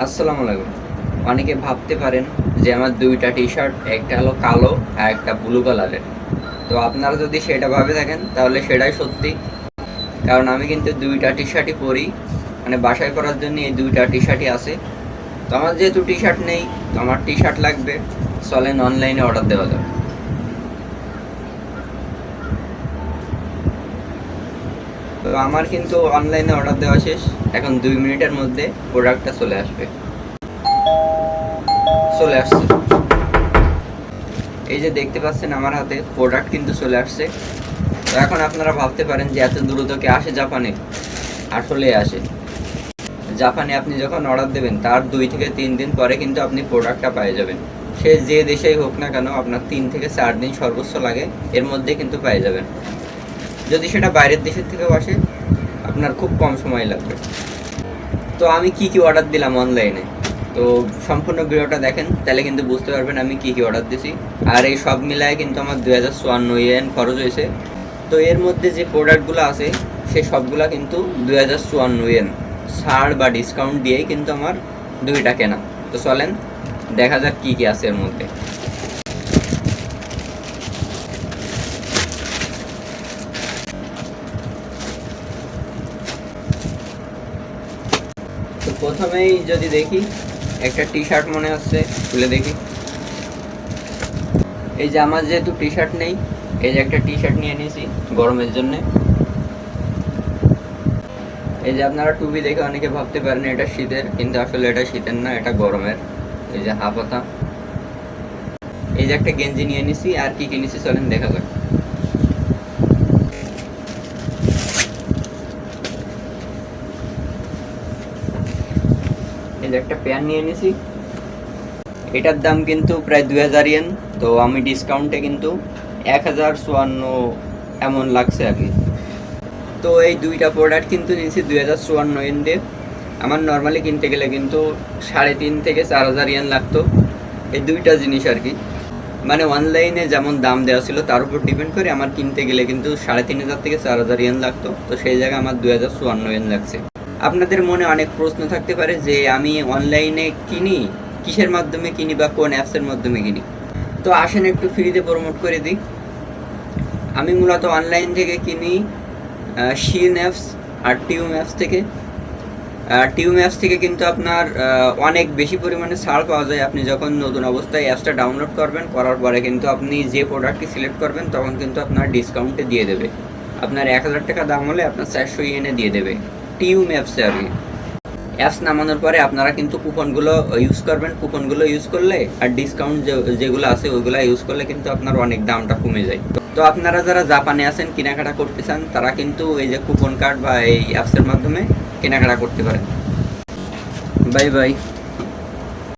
আসসালামু আলাইকুম। অনেকে ভাবতে পারেন যে আমার ২ টা টি-শার্ট, একটা হলো কালো আর একটা ব্লু কালারের। তো আপনারা যদি সেটা ভাবে থাকেন তাহলে সেটাই সত্যি। কারণ আমি কিন্তু ২ টা টি-শার্টই পরি। মানে বাসায় পরার জন্য এই ২ টা টি-শার্টই আছে। তো আমার যেহেতু টি-শার্ট নেই, তো আমার টি-শার্ট লাগবে। চলেন অনলাইনে অর্ডার দেওয়া যাক। তো আমার কিন্তু অনলাইনে অর্ডার দেওয়া শেষ। এখন ২ মিনিটের মধ্যে প্রোডাক্টটা চলে আসবে। চলে আসছে। এই যে দেখতে পাচ্ছেন আমার হাতে প্রোডাক্ট কিন্তু চলে আসছে। তো এখন আপনারা ভাবতে পারেন যে এত দ্রুত কি আসে জাপানে? আসলে আসে। জাপানে আপনি যখন অর্ডার দেবেন তার ২ থেকে ৩ দিন পরে কিন্তু আপনি প্রোডাক্টটা পেয়ে যাবেন। সে যে দেশেই হোক না কেন আপনার ৩ থেকে ৪ দিন সর্বোচ্চ লাগে, এর মধ্যে কিন্তু পেয়ে যাবেন। যদি সেটা বাইরের দেশের থেকেও আসে আপনার খুব কম সময় লাগবে। তো আমি কি কি অর্ডার দিলাম অনলাইনে, তো সম্পূর্ণ ভিডিওটা দেখেন, তাহলে কিন্তু বুঝতে পারবেন আমি কি কি অর্ডার দিছি। আর এই সব মিলায় কিন্তু আমার ২০৫৪ ইয়েন খরচ হয়েছে। তো এর মধ্যে যে প্রোডাক্টগুলো আছে সে সবগুলা কিন্তু ২০৫৪ ইয়েন ছাড় বা ডিসকাউন্ট দিয়েই কিন্তু আমার ২টা কেনা। তো চলেন দেখা যাক কি কি আছে এর মধ্যে। তো প্রথমেই যদি দেখি, একটা টি শার্ট মনে হচ্ছে, খুলে দেখি। এই যে আমার যেহেতু টি শার্ট নেই, এই যে একটা টি শার্ট নিয়ে নিয়েছি গরমের জন্যে। এই যে আপনারা টুপি দেখে অনেকে ভাবতে পারেন এটা শীতের, কিন্তু আসলে এটা শীতের না, এটা গরমের। এই যে হাফাতা। এই যে একটা গেঞ্জি নিয়ে নিছি। আর কি কি নিছি চলেন দেখা যাক। এই যে একটা প্যান্ট নিয়ে নিছি। এটার দাম কিন্তু প্রায় ২০০০ ইয়েন। তো আমি ডিসকাউন্টে কিন্তু ১০৫৪ এমন লাগছে আর কি। তো এই ২টা প্রোডাক্ট কিন্তু নিয়েছি ২০৫৪ ইয়েন দিয়ে। আমার নর্মালি কিনতে গেলে কিন্তু ৩.৫ থেকে ৪ হাজার ইয়েন লাগতো এই ২টা জিনিস আর কি। মানে অনলাইনে যেমন দাম দেওয়া ছিল তার উপর ডিপেন্ড করে আমার কিনতে গেলে কিন্তু ৩.৫ থেকে ৪ হাজার ইয়েন লাগতো। তো সেই জায়গায় আমার ২০৫৪ ইয়েন লাগছে। আপনাদের মনে অনেক প্রশ্ন থাকতে পারে যে আমি অনলাইনে কিনি, কিসের মাধ্যমে কিনি বা কোন অ্যাপসের মাধ্যমে কিনি। তো আসেন একটু ফ্রিতে প্রমোট করে দিই। আমি মূলত অনলাইন থেকে কিনি শিন অ্যাপস আর টিউম অ্যাপস থেকে। টিউম অ্যাপস থেকে কিন্তু আপনার অনেক বেশি পরিমাণে ছাড় পাওয়া যায়। আপনি যখন নতুন অবস্থায় অ্যাপসটা ডাউনলোড করবেন, করার পরে কিন্তু আপনি যে প্রোডাক্টটি সিলেক্ট করবেন তখন কিন্তু আপনার ডিসকাউন্টে দিয়ে দেবে। আপনার ১০০০ টাকা দাম হলে আপনার ৪০০ ইয়েনে দিয়ে দেবে টিউম অ্যাপসে আর কি। অ্যাপস নামানোর পরে আপনারা কিন্তু কুপনগুলো ইউজ করবেন। কুপনগুলো ইউজ করলে আর ডিসকাউন্ট যেগুলো আছে ওইগুলো ইউজ করলে কিন্তু আপনার অনেক দামটা কমে যায়। তো আপনারা যারা জাপানে আছেন, কেনাকাটা করতে চান, তারা কিন্তু এই যে কুপন কার্ড বা এই অ্যাপসের মাধ্যমে কেনাকাটা করতে পারেন। Bye bye.